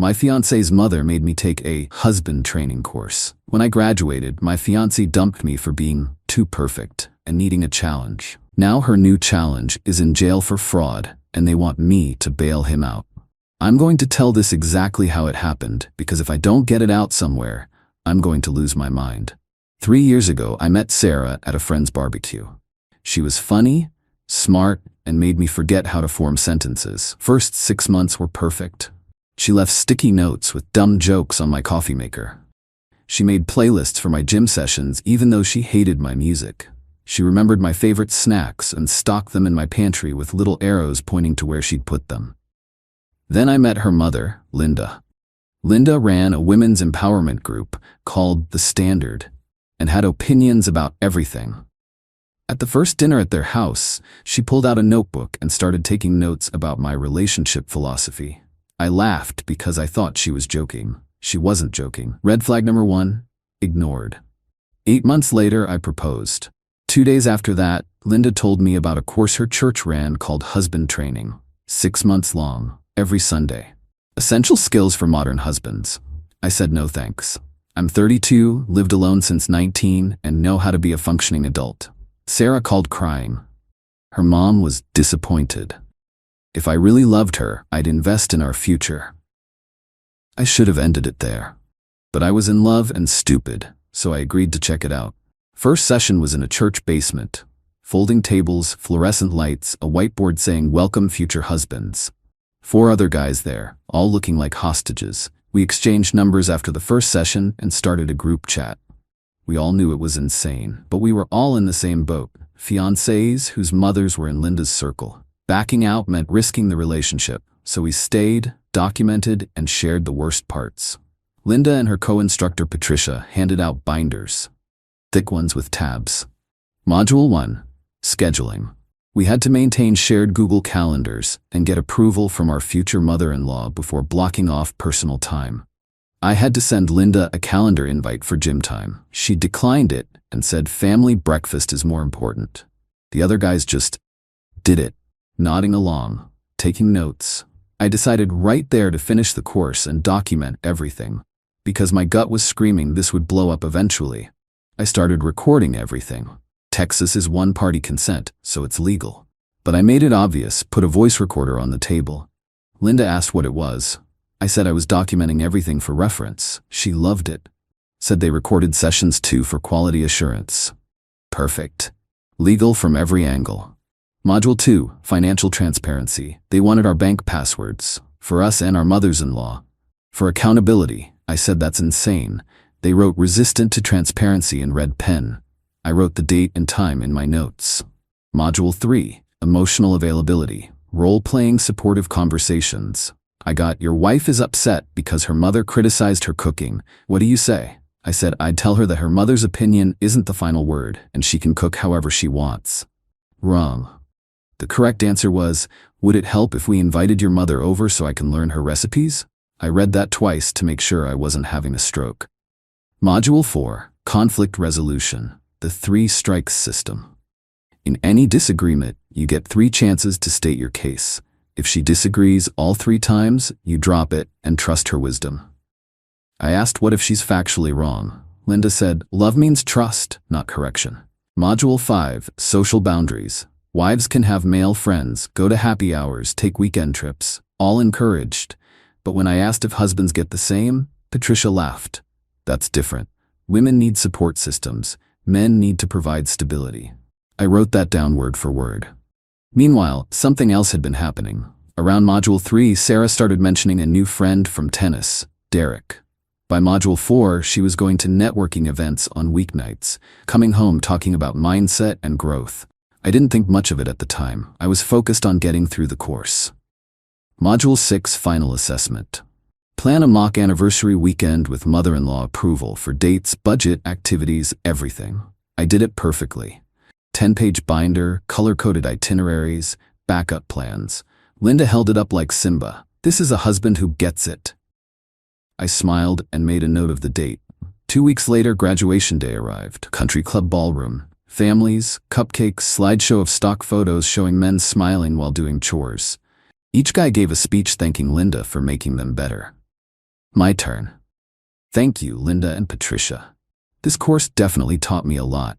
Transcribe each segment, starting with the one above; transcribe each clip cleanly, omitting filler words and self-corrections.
My fiancé's mother made me take a husband training course. When I graduated, my fiancé dumped me for being too perfect and needing a challenge. Now her new challenge is in jail for fraud, and they want me to bail him out. I'm going to tell this exactly how it happened, because if I don't get it out somewhere, I'm going to lose my mind. 3 years ago, I met Sarah at a friend's barbecue. She was funny, smart, and made me forget how to form sentences. First 6 months were perfect. She left sticky notes with dumb jokes on my coffee maker. She made playlists for my gym sessions even though she hated my music. She remembered my favorite snacks and stocked them in my pantry with little arrows pointing to where she'd put them. Then I met her mother, Linda. Linda ran a women's empowerment group called The Standard and had opinions about everything. At the first dinner at their house, she pulled out a notebook and started taking notes about my relationship philosophy. I laughed because I thought she was joking. She wasn't joking. Red flag number 1, ignored. 8 months later, I proposed. 2 days after that, Linda told me about a course her church ran called Husband Training, 6 months long, every Sunday. Essential skills for modern husbands. I said no thanks. I'm 32, lived alone since 19, and know how to be a functioning adult. Sarah called crying. Her mom was disappointed. If I really loved her, I'd invest in our future. I should have ended it there. But I was in love and stupid, so I agreed to check it out. First session was in a church basement. Folding tables, fluorescent lights, a whiteboard saying "Welcome future husbands." 4 other guys there, all looking like hostages. We exchanged numbers after the first session and started a group chat. We all knew it was insane, but we were all in the same boat. Fiancés whose mothers were in Linda's circle. Backing out meant risking the relationship, so we stayed, documented, and shared the worst parts. Linda and her co-instructor Patricia handed out binders. Thick ones with tabs. Module 1. Scheduling. We had to maintain shared Google calendars and get approval from our future mother-in-law before blocking off personal time. I had to send Linda a calendar invite for gym time. She declined it and said family breakfast is more important. The other guys just did it, nodding along, taking notes. I decided right there to finish the course and document everything. Because my gut was screaming this would blow up eventually, I started recording everything. Texas is one-party consent, so it's legal. But I made it obvious, put a voice recorder on the table. Linda asked what it was. I said I was documenting everything for reference. She loved it. Said they recorded sessions too for quality assurance. Perfect. Legal from every angle. Module 2, Financial Transparency. They wanted our bank passwords, for us and our mothers-in-law. For accountability, I said that's insane. They wrote resistant to transparency in red pen. I wrote the date and time in my notes. Module 3, Emotional Availability. Role-playing supportive conversations. I got, your wife is upset because her mother criticized her cooking. What do you say? I said I'd tell her that her mother's opinion isn't the final word and she can cook however she wants. Wrong. The correct answer was, would it help if we invited your mother over so I can learn her recipes? I read that twice to make sure I wasn't having a stroke. Module 4, Conflict Resolution. The 3 strikes system. In any disagreement, you get 3 chances to state your case. If she disagrees all 3 times, you drop it and trust her wisdom. I asked what if she's factually wrong. Linda said, love means trust, not correction. Module 5, Social Boundaries. Wives can have male friends, go to happy hours, take weekend trips, all encouraged. But when I asked if husbands get the same, Patricia laughed. That's different. Women need support systems. Men need to provide stability. I wrote that down word for word. Meanwhile, something else had been happening. Around Module 3, Sarah started mentioning a new friend from tennis, Derek. By Module 4, she was going to networking events on weeknights, coming home talking about mindset and growth. I didn't think much of it at the time. I was focused on getting through the course. Module 6, Final Assessment. Plan a mock anniversary weekend with mother-in-law approval for dates, budget, activities, everything. I did it perfectly. 10-page binder, color-coded itineraries, backup plans. Linda held it up like Simba. This is a husband who gets it. I smiled and made a note of the date. 2 weeks later, graduation day arrived. Country club ballroom. Families, cupcakes, slideshow of stock photos showing men smiling while doing chores. Each guy gave a speech thanking Linda for making them better. My turn. Thank you, Linda and Patricia. This course definitely taught me a lot.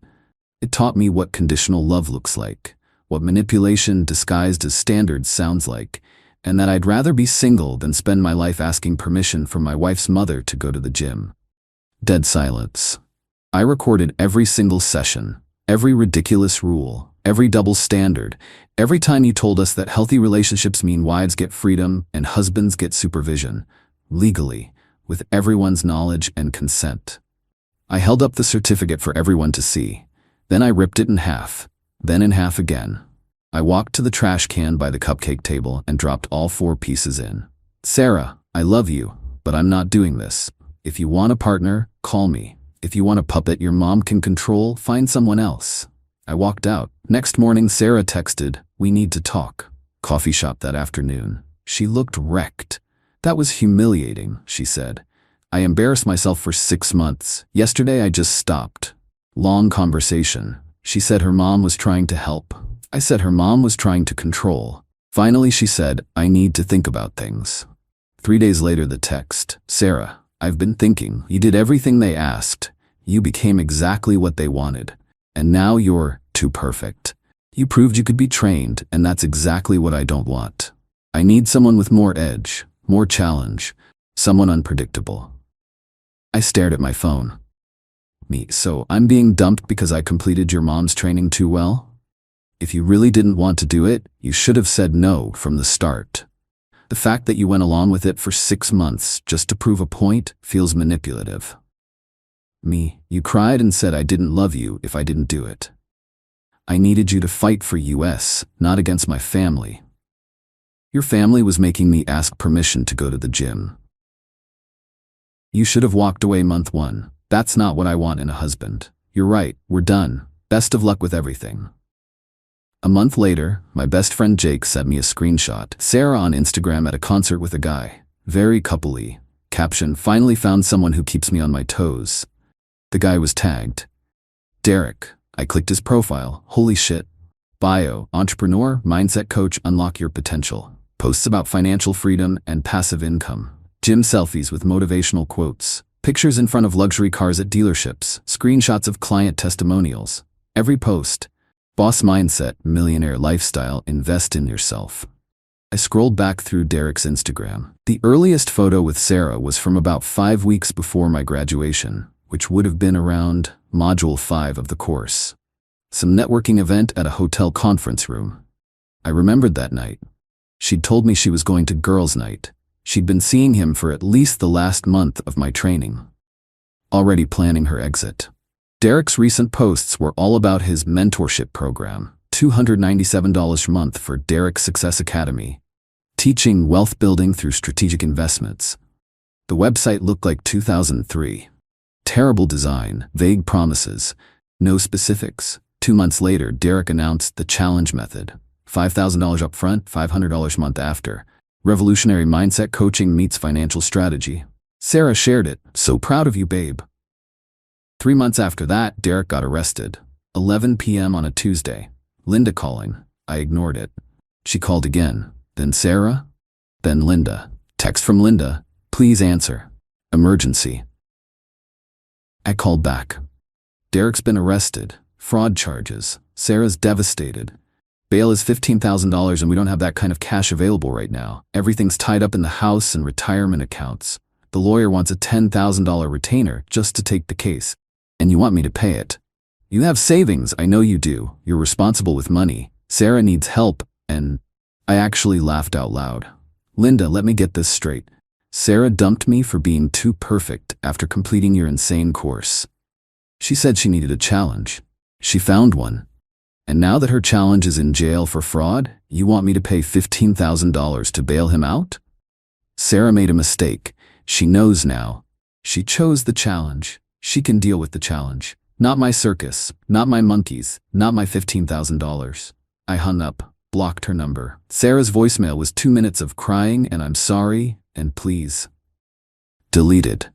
It taught me what conditional love looks like, what manipulation disguised as standards sounds like, and that I'd rather be single than spend my life asking permission from my wife's mother to go to the gym. Dead silence. I recorded every single session, every ridiculous rule, every double standard, every time you told us that healthy relationships mean wives get freedom and husbands get supervision, legally, with everyone's knowledge and consent. I held up the certificate for everyone to see. Then I ripped it in half, then in half again. I walked to the trash can by the cupcake table and dropped all 4 pieces in. Sarah, I love you, but I'm not doing this. If you want a partner, call me. If you want a puppet your mom can control, find someone else. I walked out. Next morning, Sarah texted, "We need to talk." Coffee shop that afternoon. She looked wrecked. "That was humiliating," she said. "I embarrassed myself for 6 months. Yesterday I just stopped." Long conversation. She said her mom was trying to help. I said her mom was trying to control. Finally she said, "I need to think about things." 3 days later the text, "Sarah, I've been thinking. You did everything they asked. You became exactly what they wanted. And now you're too perfect. You proved you could be trained, and that's exactly what I don't want. I need someone with more edge, more challenge, someone unpredictable." I stared at my phone. So I'm being dumped because I completed your mom's training too well? If you really didn't want to do it, you should have said no from the start. The fact that you went along with it for 6 months just to prove a point feels manipulative. You cried and said I didn't love you if I didn't do it. I needed you to fight for US, not against my family. Your family was making me ask permission to go to the gym. You should have walked away month 1. That's not what I want in a husband. You're right, we're done. Best of luck with everything. A month later, my best friend Jake sent me a screenshot. Sarah on Instagram at a concert with a guy. Very coupley. Caption, "Finally found someone who keeps me on my toes." The guy was tagged. Derek. I clicked his profile. Holy shit. Bio, entrepreneur, mindset coach, unlock your potential. Posts about financial freedom and passive income. Gym selfies with motivational quotes. Pictures in front of luxury cars at dealerships. Screenshots of client testimonials. Every post. Boss mindset, millionaire lifestyle, invest in yourself. I scrolled back through Derek's Instagram. The earliest photo with Sarah was from about 5 weeks before my graduation, which would have been around Module 5 of the course. Some networking event at a hotel conference room. I remembered that night. She'd told me she was going to girls' night. She'd been seeing him for at least the last month of my training. Already planning her exit. Derek's recent posts were all about his mentorship program, $297 per month for Derek's Success Academy, teaching wealth building through strategic investments. The website looked like 2003. Terrible design, vague promises, no specifics. 2 months later, Derek announced the challenge method. $5,000 up front, $500 a month after. Revolutionary mindset coaching meets financial strategy. Sarah shared it. "So proud of you, babe." 3 months after that, Derek got arrested. 11 p.m. on a Tuesday. Linda calling. I ignored it. She called again. Then Sarah. Then Linda. Text from Linda. "Please answer. Emergency." I called back. Derek's been arrested. Fraud charges. Sarah's devastated. Bail is $15,000 and we don't have that kind of cash available right now. Everything's tied up in the house and retirement accounts. The lawyer wants a $10,000 retainer just to take the case. And you want me to pay it. You have savings, I know you do. You're responsible with money. Sarah needs help, and I actually laughed out loud. Linda, let me get this straight. Sarah dumped me for being too perfect after completing your insane course. She said she needed a challenge. She found one. And now that her challenge is in jail for fraud, you want me to pay $15,000 to bail him out? Sarah made a mistake. She knows now. She chose the challenge. She can deal with the challenge. Not my circus, not my monkeys, not my $15,000. I hung up, blocked her number. Sarah's voicemail was 2 minutes of crying and "I'm sorry" and "please." Deleted.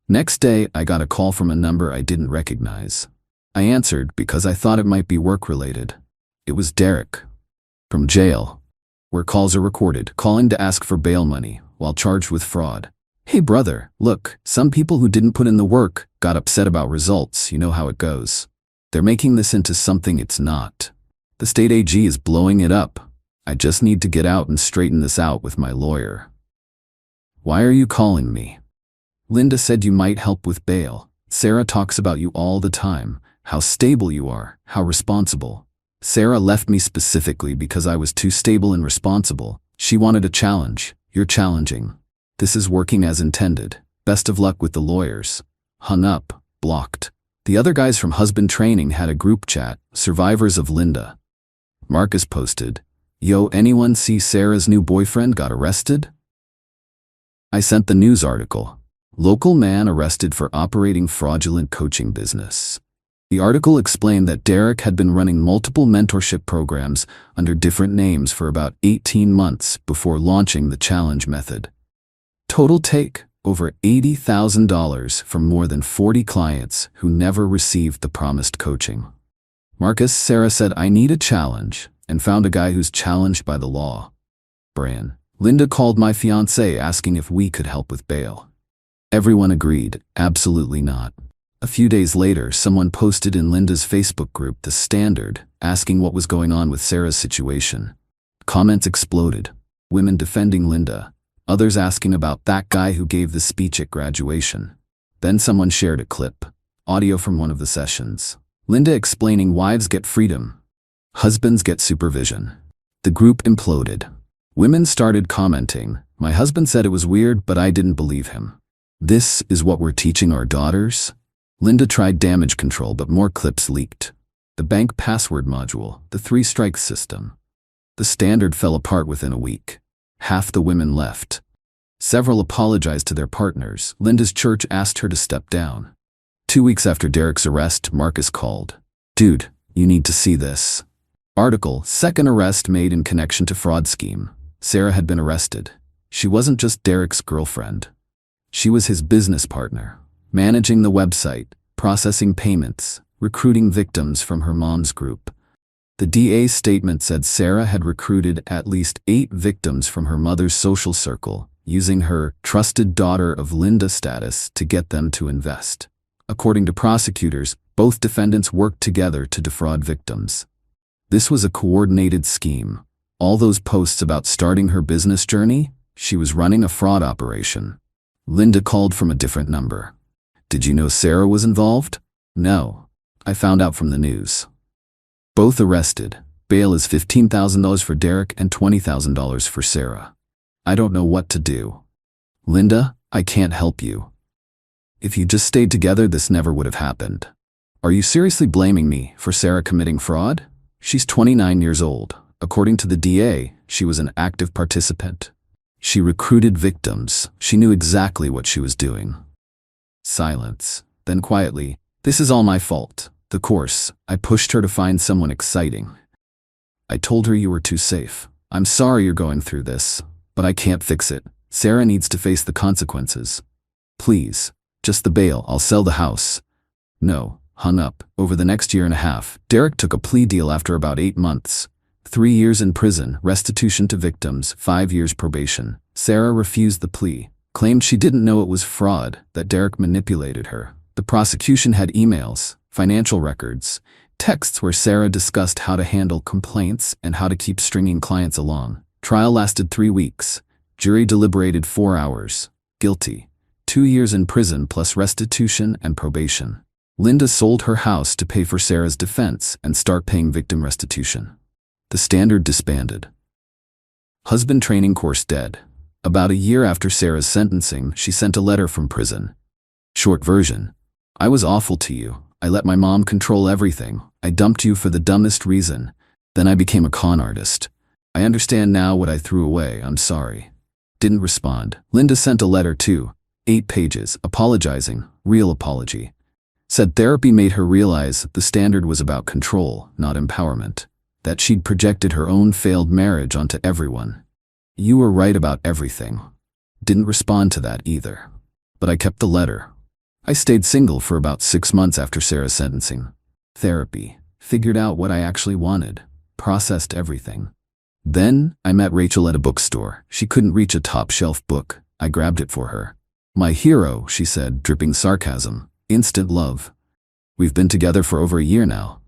Next day, I got a call from a number I didn't recognize. I answered because I thought it might be work-related. It was Derek. From jail, where calls are recorded, calling to ask for bail money while charged with fraud. Hey brother, look, some people who didn't put in the work got upset about results, you know how it goes. They're making this into something it's not. The state AG is blowing it up. I just need to get out and straighten this out with my lawyer. Why are you calling me? Linda said you might help with bail. Sarah talks about you all the time, how stable you are, how responsible. Sarah left me specifically because I was too stable and responsible. She wanted a challenge. You're challenging. This is working as intended. Best of luck with the lawyers. Hung up, blocked. The other guys from husband training had a group chat, survivors of Linda. Marcus posted, "Yo, anyone see Sarah's new boyfriend got arrested?" I sent the news article. Local man arrested for operating fraudulent coaching business. The article explained that Derek had been running multiple mentorship programs under different names for about 18 months before launching the challenge method. Total take, over $80,000 from more than 40 clients who never received the promised coaching. Marcus, Sarah said, "I need a challenge," and found a guy who's challenged by the law. Brian. Linda called my fiancée asking if we could help with bail. Everyone agreed, absolutely not. A few days later, someone posted in Linda's Facebook group, The Standard, asking what was going on with Sarah's situation. Comments exploded. Women defending Linda. Others asking about that guy who gave the speech at graduation. Then someone shared a clip, audio from one of the sessions. Linda explaining wives get freedom. Husbands get supervision. The group imploded. Women started commenting, "My husband said it was weird, but I didn't believe him. This is what we're teaching our daughters?" Linda tried damage control, but more clips leaked. The bank password module, the 3-strike system. The Standard fell apart within a week. Half the women left. Several apologized to their partners. Linda's church asked her to step down. 2 weeks after Derek's arrest, Marcus called. "Dude, you need to see this." Article, second arrest made in connection to fraud scheme. Sarah had been arrested. She wasn't just Derek's girlfriend. She was his business partner, managing the website, processing payments, recruiting victims from her mom's group. The DA's statement said Sarah had recruited at least 8 victims from her mother's social circle, using her trusted daughter of Linda status to get them to invest. According to prosecutors, both defendants worked together to defraud victims. This was a coordinated scheme. All those posts about starting her business journey, she was running a fraud operation. Linda called from a different number. "Did you know Sarah was involved?" "No. I found out from the news." Both arrested. Bail is $15,000 for Derek and $20,000 for Sarah. "I don't know what to do. Linda, I can't help you. If you just stayed together, this never would have happened." "Are you seriously blaming me for Sarah committing fraud?" She's 29 years old. According to the DA, she was an active participant. She recruited victims. She knew exactly what she was doing. Silence. Then quietly, "This is all my fault. The course, I pushed her to find someone exciting. I told her you were too safe. I'm sorry you're going through this, but I can't fix it. Sarah needs to face the consequences. Please, just the bail, I'll sell the house." No. Hung up. Over the next year and a half, Derek took a plea deal after about 8 months. 3 years in prison, restitution to victims, 5 years probation. Sarah refused the plea, claimed she didn't know it was fraud, that Derek manipulated her. The prosecution had emails, financial records, texts where Sarah discussed how to handle complaints and how to keep stringing clients along. Trial lasted 3 weeks. Jury deliberated 4 hours. Guilty. 2 years in prison plus restitution and probation. Linda sold her house to pay for Sarah's defense and start paying victim restitution. The Standard disbanded. Husband training course dead. About a year after Sarah's sentencing, she sent a letter from prison. Short version. "I was awful to you. I let my mom control everything. I dumped you for the dumbest reason. Then I became a con artist. I understand now what I threw away. I'm sorry." Didn't respond. Linda sent a letter too. 8 pages, apologizing, real apology. Said therapy made her realize the Standard was about control, not empowerment. That she'd projected her own failed marriage onto everyone. "You were right about everything." Didn't respond to that either. But I kept the letter. I stayed single for about 6 months after Sarah's sentencing. Therapy. Figured out what I actually wanted. Processed everything. Then, I met Rachel at a bookstore. She couldn't reach a top-shelf book. I grabbed it for her. My hero, she said, dripping sarcasm. Instant love. We've been together for over a year now.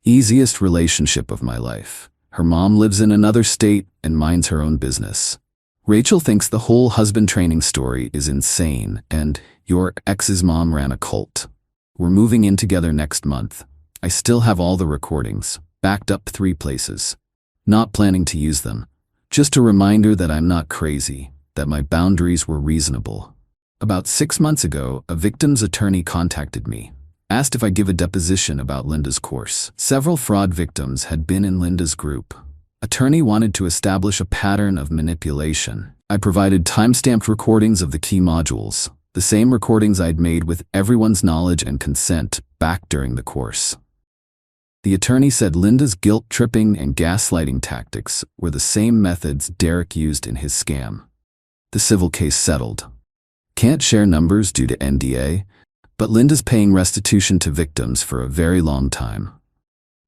Easiest relationship of my life. Her mom lives in another state and minds her own business. Rachel thinks the whole husband training story is insane, and your ex's mom ran a cult. We're moving in together next month. I still have all the recordings, backed up 3 places. Not planning to use them. Just a reminder that I'm not crazy, that my boundaries were reasonable. About 6 months ago, a victim's attorney contacted me, asked if I give a deposition about Linda's course. Several fraud victims had been in Linda's group. Attorney wanted to establish a pattern of manipulation. I provided time-stamped recordings of the key modules, the same recordings I'd made with everyone's knowledge and consent back during the course. The attorney said Linda's guilt-tripping and gaslighting tactics were the same methods Derek used in his scam. The civil case settled. Can't share numbers due to NDA, but Linda's paying restitution to victims for a very long time.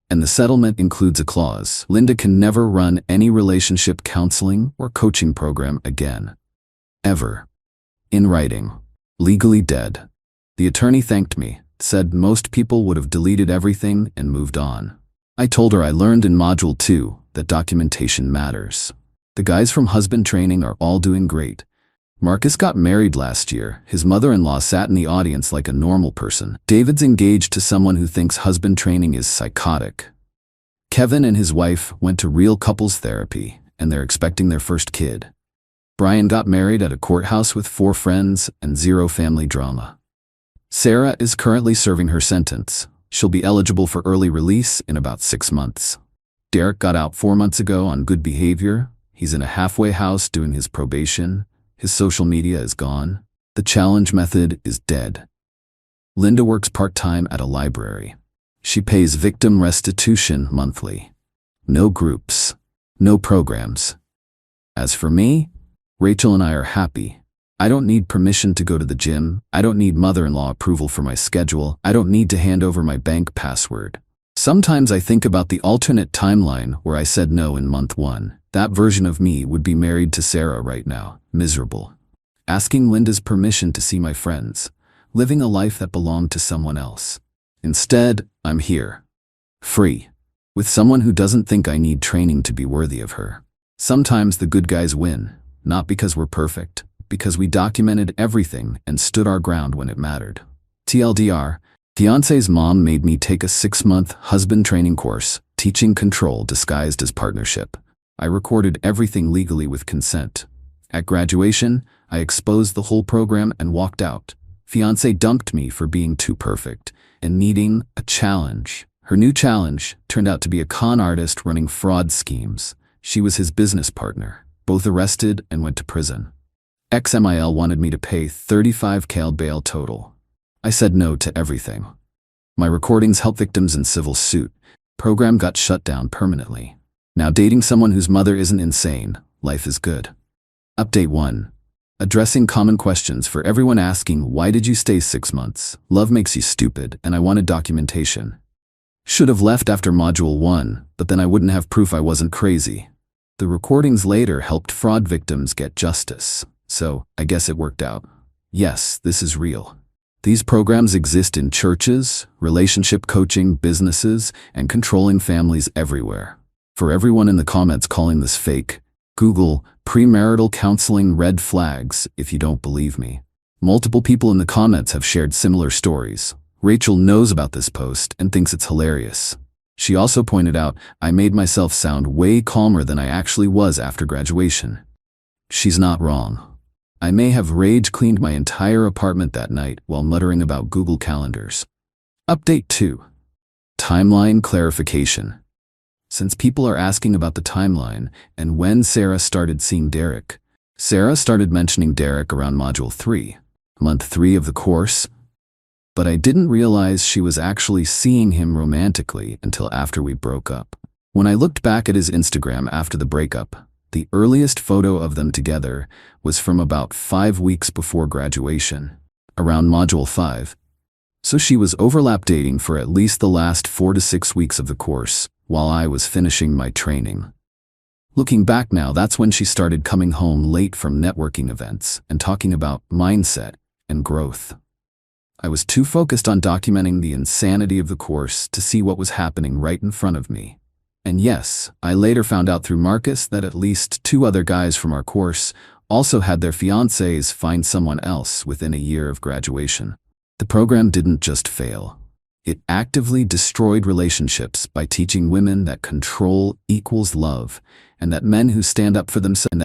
And the settlement includes a clause: Linda can never run any relationship counseling or coaching program again. Ever. In writing. Legally dead. The attorney thanked me, said most people would have deleted everything and moved on. I told her I learned in Module 2 that documentation matters. The guys from husband training are all doing great. Marcus got married last year. His mother-in-law sat in the audience like a normal person. David's engaged to someone who thinks husband training is psychotic. Kevin and his wife went to real couples therapy, and they're expecting their first kid. Brian got married at a courthouse with 4 friends and 0 family drama. Sarah is currently serving her sentence. She'll be eligible for early release in about 6 months. Derek got out 4 months ago on good behavior. He's in a halfway house doing his probation. His social media is gone. The challenge method is dead. Linda works part-time at a library. She pays victim restitution monthly. No groups. No programs. As for me, Rachel and I are happy. I don't need permission to go to the gym. I don't need mother-in-law approval for my schedule. I don't need to hand over my bank password. Sometimes I think about the alternate timeline where I said no in month 1. That version of me would be married to Sarah right now, miserable. Asking Linda's permission to see my friends, living a life that belonged to someone else. Instead, I'm here. Free. With someone who doesn't think I need training to be worthy of her. Sometimes the good guys win, not because we're perfect, because we documented everything and stood our ground when it mattered. TLDR, fiancé's mom made me take a 6-month husband training course, teaching control disguised as partnership. I recorded everything legally with consent. At graduation, I exposed the whole program and walked out. Fiancé dumped me for being too perfect and needing a challenge. Her new challenge turned out to be a con artist running fraud schemes. She was his business partner, both arrested and went to prison. XMIL wanted me to pay $35,000 bail total. I said no to everything. My recordings help victims in civil suit. Program got shut down permanently. Now dating someone whose mother isn't insane, life is good. Update 1. Addressing common questions for everyone asking, why did you stay 6 months? Love makes you stupid, and I wanted documentation. Should have left after Module 1, but then I wouldn't have proof I wasn't crazy. The recordings later helped fraud victims get justice, so I guess it worked out. Yes, this is real. These programs exist in churches, relationship coaching, businesses, and controlling families everywhere. For everyone in the comments calling this fake, Google premarital counseling red flags if you don't believe me. Multiple people in the comments have shared similar stories. Rachel knows about this post and thinks it's hilarious. She also pointed out, I made myself sound way calmer than I actually was after graduation. She's not wrong. I may have rage cleaned my entire apartment that night while muttering about Google Calendars. Update 2. Timeline clarification. Since people are asking about the timeline and when Sarah started seeing Derek, Sarah started mentioning Derek around Module 3, month 3 of the course, but I didn't realize she was actually seeing him romantically until after we broke up. When I looked back at his Instagram after the breakup, the earliest photo of them together was from about 5 weeks before graduation, around Module 5. So she was overlap dating for at least the last 4 to 6 weeks of the course, while I was finishing my training. Looking back now, that's when she started coming home late from networking events and talking about mindset and growth. I was too focused on documenting the insanity of the course to see what was happening right in front of me. And yes, I later found out through Marcus that at least 2 other guys from our course also had their fiancés find someone else within a year of graduation. The program didn't just fail. It actively destroyed relationships by teaching women that control equals love, and that men who stand up for themselves